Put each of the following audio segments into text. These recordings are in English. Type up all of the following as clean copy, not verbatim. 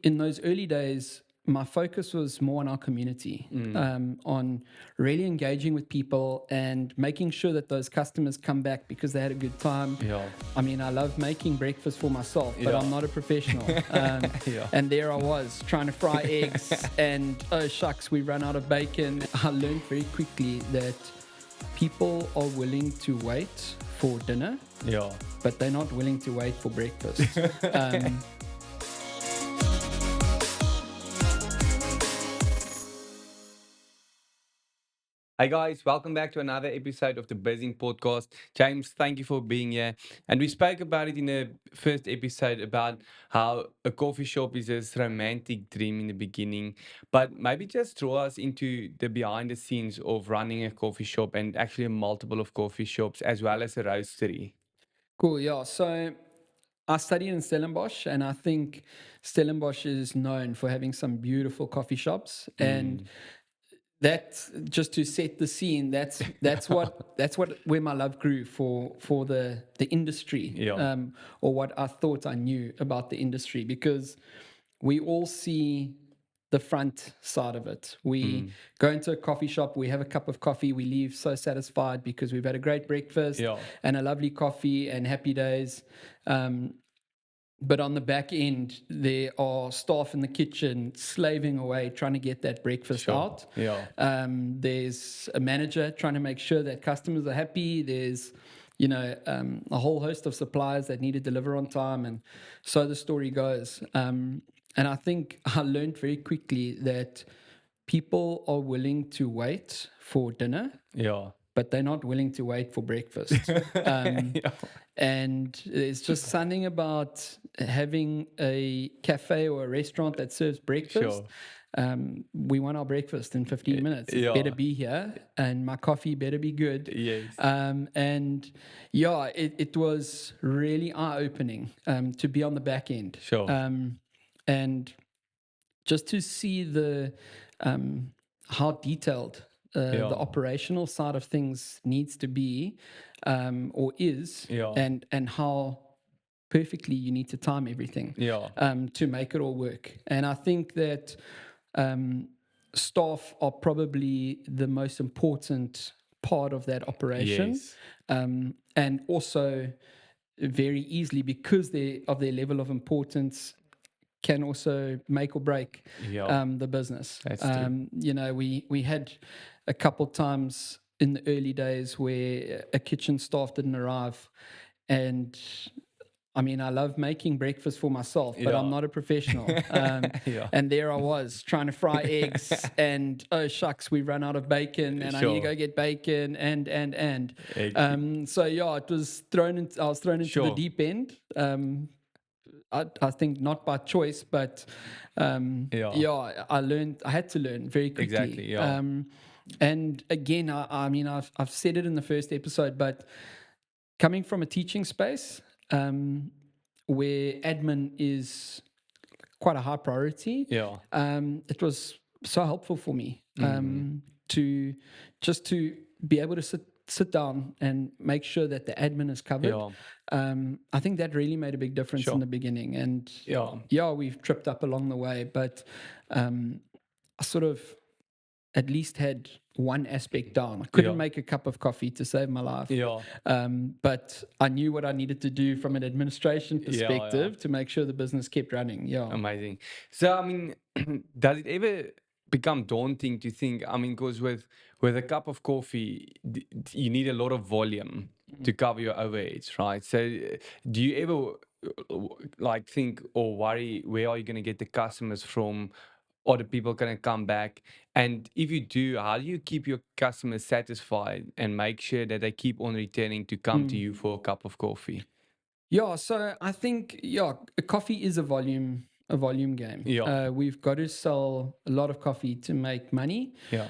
In those early days, my focus was more on our community, on really engaging with people and making sure that those customers come back because they had a good time. Yeah. I mean, I love making breakfast for myself, but Yeah. I'm not a professional. Yeah. And there I was trying to fry eggs, and oh shucks, we ran out of bacon. I learned very quickly that people are willing to wait for dinner, Yeah. but they're not willing to wait for breakfast. Um, Hi guys, welcome back to another episode of the Bizzin podcast. James, thank you for being here. And we spoke about it in the first episode about how a coffee shop is this romantic dream in the beginning. But maybe just draw us into the behind the scenes of running a coffee shop and actually a multiple of coffee shops as well as a roastery. Cool, yeah. So I studied in Stellenbosch, and I think Stellenbosch is known for having some beautiful coffee shops. And Mm. that's just to set the scene. That's what where my love grew for the industry, Yeah, or what I thought I knew about the industry, because we all see the front side of it. We mm. go into a coffee shop, we have a cup of coffee, we leave so satisfied because we've had a great breakfast Yeah, and a lovely coffee and happy days. Um, but on the back end, there are staff in the kitchen slaving away trying to get that breakfast sure. out. Yeah, There's a manager trying to make sure that customers are happy. There's, a whole host of suppliers that need to deliver on time. And so the story goes. And I think I learned very quickly that people are willing to wait for dinner, yeah. but they're not willing to wait for breakfast. Um, Yeah, and there's just something about having a cafe or a restaurant that serves breakfast. sure. We want our breakfast in 15 minutes. It better Yeah, be here, and my coffee better be good. yes, And yeah, it was really eye opening to be on the back end. sure. And just to see how detailed the Yeah, operational side of things needs to be, or is, yeah, and how perfectly you need to time everything yeah. to make it all work. And I think that um, staff are probably the most important part of that operation, Yes. and also very easily, because of their level of importance, can also make or break Yeah, the business. that's true. We had a couple times in the early days where a kitchen staff didn't arrive, and I mean, I love making breakfast for myself, but I'm Yeah. not a professional. Yeah. And there I was trying to fry eggs, and oh shucks, we ran out of bacon, and I need to Sure. go get bacon, and. Ex- So yeah, it was thrown. I was thrown into the Sure. deep end. I think not by choice, but Yeah. yeah, I had to learn very quickly. Exactly. Yeah. And again, I mean, I've said it in the first episode, but coming from a teaching space, where admin is quite a high priority, Yeah. it was so helpful for me Mm. to to be able to sit down and make sure that the admin is covered. Yeah. I think that really made a big difference in Sure. the beginning. And Yeah. yeah, we've tripped up along the way, but I sort of at least had one aspect down. I couldn't Yeah. make a cup of coffee to save my life. Yeah. But I knew what I needed to do from an administration Yeah. Yeah. perspective to make sure the business kept running. Yeah. Amazing. So, I mean, does it ever become daunting to think? I mean, because with a cup of coffee, you need a lot of volume to cover your overheads, right? So, do you ever like think or worry where are you going to get the customers from? Or the people going to come back? And if you do, how do you keep your customers satisfied and make sure that they keep on returning to come to Mm. you for a cup of coffee? Yeah, so I think coffee is a volume game. Yeah. We've got to sell a lot of coffee to make money, Yeah.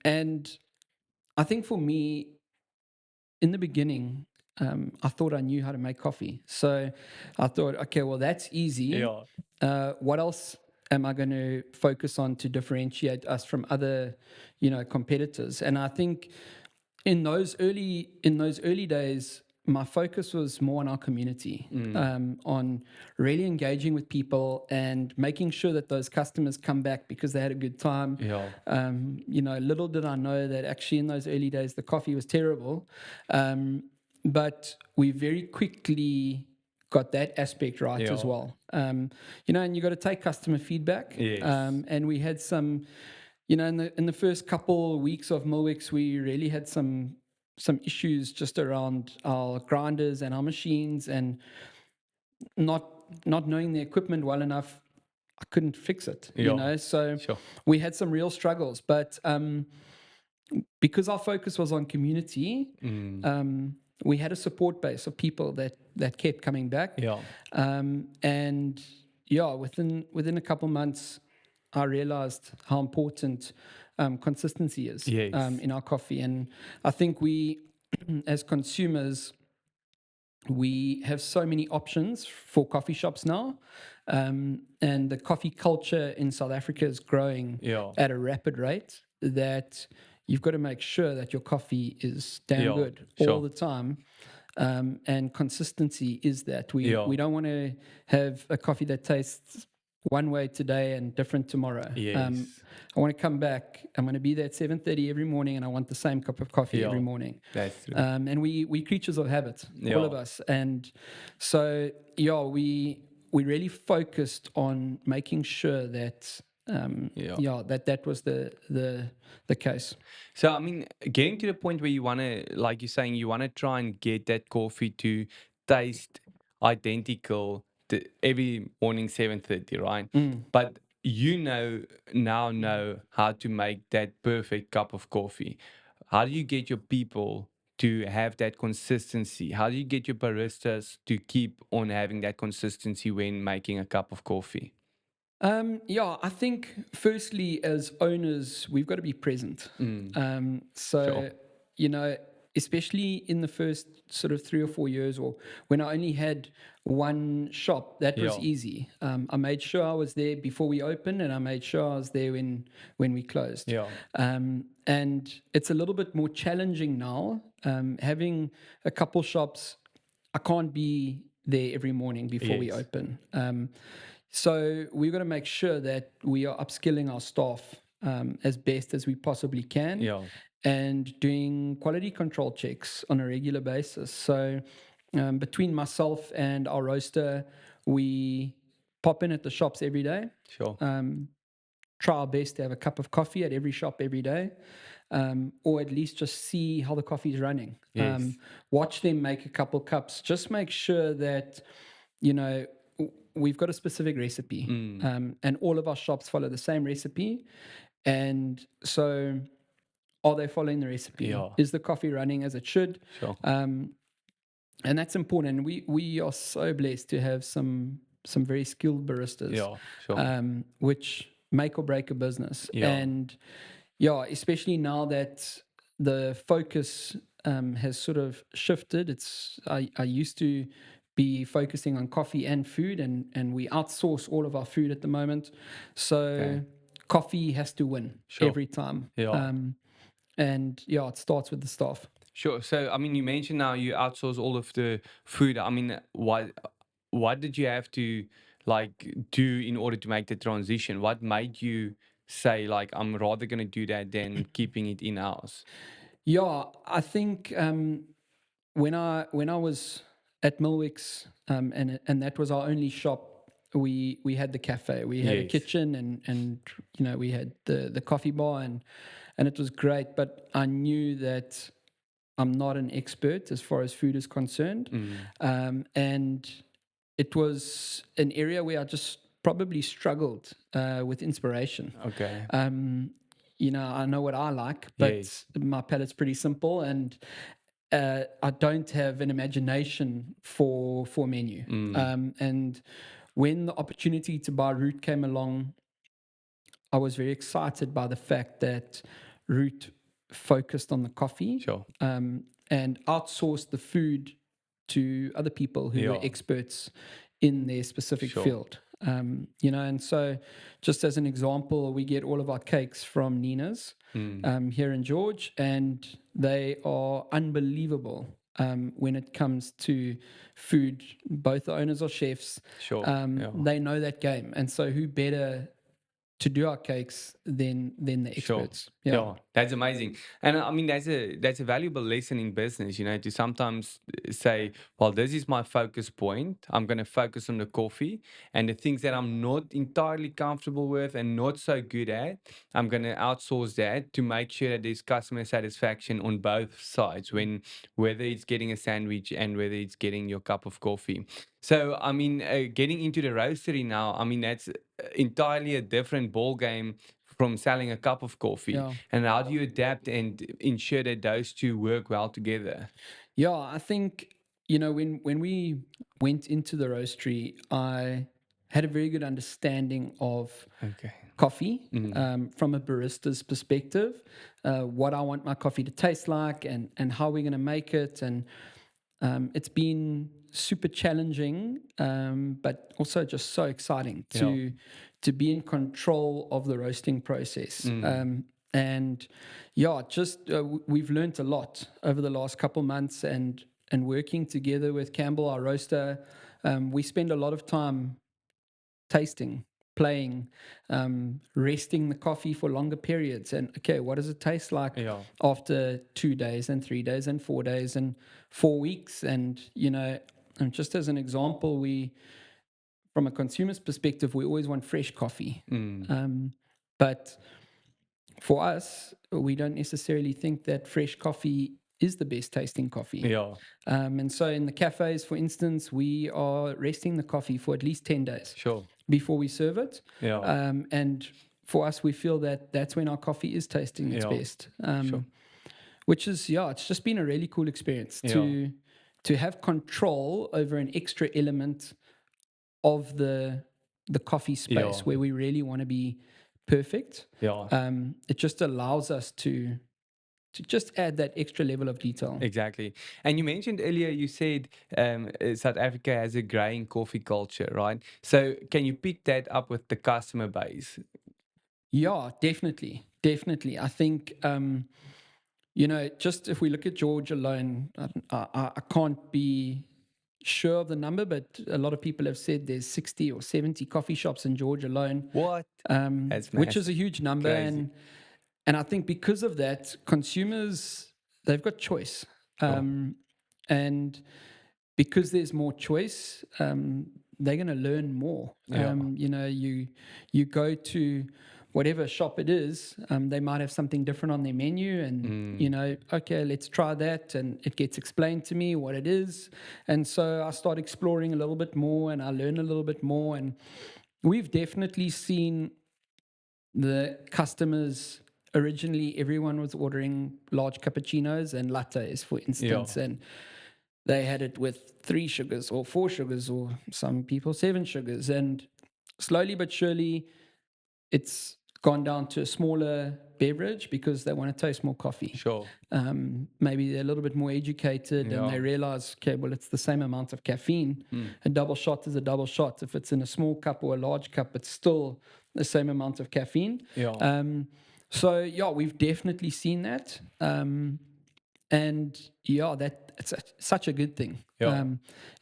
and I think for me, in the beginning, I thought I knew how to make coffee. So I thought, okay, well that's easy. Yeah. What else am I going to focus on to differentiate us from other, competitors? And I think in those early days, my focus was more on our community, on really engaging with people and making sure that those customers come back because they had a good time. Yeah. Little did I know that actually in those early days the coffee was terrible, but we very quickly got that aspect right as Yeah. well. And you got to take customer feedback. Yes. And we had some, in the first couple of weeks of Milwix, we really had some issues just around our grinders and our machines, and not knowing the equipment well enough. I couldn't fix it, Yeah. So Sure. we had some real struggles, but because our focus was on community, we had a support base of people that kept coming back. Yeah. And yeah, within a couple months, I realized how important consistency is Yes. in our coffee. And I think we, as consumers, we have so many options for coffee shops now. And the coffee culture in South Africa is growing Yeah. at a rapid rate that you've got to make sure that your coffee is damn Yeah. good Sure. all the time. And consistency is that. We don't want to have a coffee that tastes one way today and different tomorrow. Yes. I want to come back. I'm going to be there at 7:30 every morning, and I want the same cup of coffee every morning. That's true. And we creatures of habit, all Yeah. of us. And so we really focused on making sure that that was the case. So, I mean, getting to the point where you want to, like you're saying, you want to try and get that coffee to taste identical to every morning 7:30, right? But now know how to make that perfect cup of coffee. How do you get your people to have that consistency? How do you get your baristas to keep on having that consistency when making a cup of coffee? I think firstly, as owners, we've got to be present. Sure. Especially in the first sort of 3 or 4 years, or when I only had one shop, that was Yeah. easy. I made sure I was there before we opened, and I made sure I was there when we closed. Yeah. And it's a little bit more challenging now. Having a couple shops, I can't be there every morning before we Yes. open. So we've got to make sure that we are upskilling our staff as best as we possibly can, Yeah. and doing quality control checks on a regular basis. So between myself and our roaster, we pop in at the shops every day, Sure. try our best to have a cup of coffee at every shop every day, or at least just see how the coffee is running. Yes. Watch them make a couple cups. Just make sure that, we've got a specific recipe, and all of our shops follow the same recipe. And so, are they following the recipe? Yeah. Is the coffee running as it should? Sure. And that's important. We are so blessed to have some very skilled baristas, Yeah. Sure. which make or break a business. Yeah. And especially now that the focus has sort of shifted. I used to be focusing on coffee and food, and we outsource all of our food at the moment. So coffee has to win every time. Yeah. And it starts with the staff. Sure. So, I mean, you mentioned now you outsource all of the food. I mean, what did you have to like do in order to make the transition? What made you say like I'm rather going to do that than keeping it in house? Yeah, I think when I was at Milwix, and that was our only shop, we had the cafe, we had a Yes. kitchen, and we had the coffee bar, and it was great. But I knew that I'm not an expert as far as food is concerned, and it was an area where I just probably struggled with inspiration. Okay. I know what I like, but Yes. my palate's pretty simple, and I don't have an imagination for menu. And when the opportunity to buy Root came along, I was very excited by the fact that Root focused on the coffee, Sure. and outsourced the food to other people who were Yeah. experts in their specific Sure. field. And so just as an example, we get all of our cakes from Nina's here in George, and they are unbelievable. when it comes to food. Both the owners are chefs. Sure. Yeah. They know that game, and so who better to do our cakes than the Sure. experts? Yeah. Yeah, that's amazing. And I mean that's a valuable lesson in business, to sometimes say, well, this is my focus point. I'm going to focus on the coffee, and the things that I'm not entirely comfortable with and not so good at, I'm going to outsource that to make sure that there's customer satisfaction on both sides, whether it's getting a sandwich and whether it's getting your cup of coffee. So, I mean, getting into the roastery now, I mean, that's entirely a different ball game from selling a cup of coffee. Yeah. And how do you adapt and ensure that those two work well together? Yeah, I think, when we went into the roastery, I had a very good understanding of Okay. coffee from a barista's perspective, what I want my coffee to taste like, and how we're going to make it. And it's been super challenging, but also just so exciting Yeah. to be in control of the roasting process. And yeah, just we've learned a lot over the last couple months, and working together with Campbell, our roaster. We spend a lot of time tasting, playing, resting the coffee for longer periods. And okay, what does it taste like Yeah. after 2 days and 3 days and 4 days and 4 weeks? And, and just as an example, from a consumer's perspective, we always want fresh coffee. But for us, we don't necessarily think that fresh coffee is the best tasting coffee. Yeah. And so in the cafes, for instance, we are resting the coffee for at least 10 days Sure. before we serve it. Yeah. And for us, we feel that that's when our coffee is tasting its Yeah. best. Sure. Which is, it's just been a really cool experience Yeah. to have control over an extra element of the coffee space Yeah. where we really want to be perfect. Yeah. It just allows us to just add that extra level of detail. Exactly. And you mentioned earlier, you said South Africa has a growing coffee culture, right? So can you pick that up with the customer base? Yeah, definitely. Definitely. I think, just if we look at George alone, I can't be sure of the number, but a lot of people have said there's 60 or 70 coffee shops in George alone, What? That's which is a massive. huge number. Crazy. And I think because of that, consumers, they've got choice. Sure. And because there's more choice, they're going to learn more. Yeah. You go to whatever shop it is, they might have something different on their menu, and okay, let's try that, and it gets explained to me what it is, and so I start exploring a little bit more, and I learn a little bit more, and we've definitely seen the customers. Originally, everyone was ordering large cappuccinos and lattes, for instance, Yeah. and they had it with 3 sugars or 4 sugars, or some people 7 sugars. And slowly but surely, it's gone down to a smaller beverage because they want to taste more coffee. Sure. Maybe they're a little bit more educated and they Yeah. realize, okay, well, it's the same amount of caffeine. A double shot is a double shot. If it's in a small cup or a large cup, it's still the same amount of caffeine. Yeah. So, yeah, we've definitely seen that. And yeah, it's such a good thing. Yeah.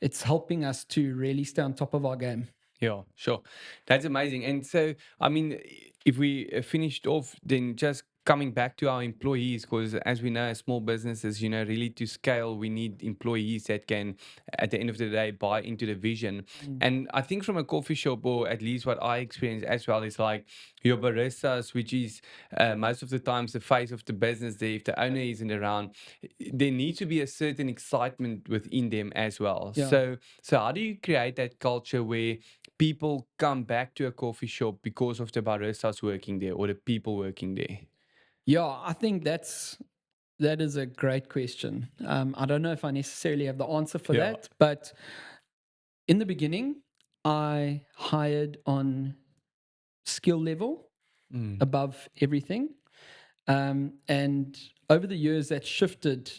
It's helping us to really stay on top of our game. Yeah, sure. That's amazing. And so, I mean, if we finished off, then just coming back to our employees, because as we know, as small businesses, really to scale, we need employees that can, at the end of the day, buy into the vision. And I think from a coffee shop, or at least what I experience as well, is like your baristas, which is most of the times the face of the business there. If the owner isn't around, there needs to be a certain excitement within them as well. Yeah. So how do you create that culture where people come back to a coffee shop because of the baristas working there or the people working there? Yeah, I think that is a great question. I don't know if I necessarily have the answer for Yeah. that, but in the beginning, I hired on skill level above everything. And over the years, that shifted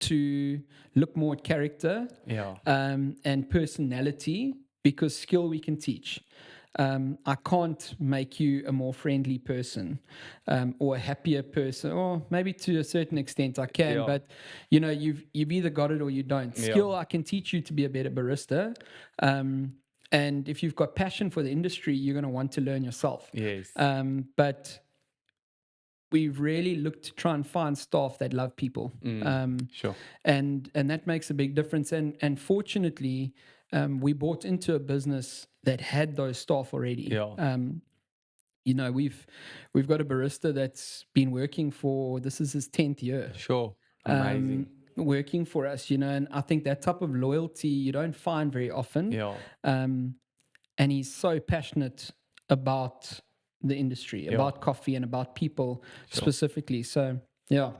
to look more at character Yeah. and personality, because skill we can teach. I can't make you a more friendly person or a happier person, or maybe to a certain extent I can. Yeah. But you know, you've either got it or you don't. Yeah. Skill, I can teach you to be a better barista. And if you've got passion for the industry, you're going to want to learn yourself. Yes. But we've really looked to try and find staff that love people. Sure. And that makes a big difference. And fortunately, we bought into a business that had those staff already. Yeah. You know, we've got a barista that's been working for, this is his 10th year. Sure. Amazing. Working for us, you know, and I think that type of loyalty you don't find very often. Yeah. And he's so passionate about the industry, about coffee and about people specifically. So, yeah.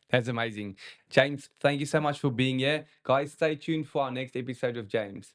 That's amazing. James, thank you so much for being here. Guys, stay tuned for our next episode of James.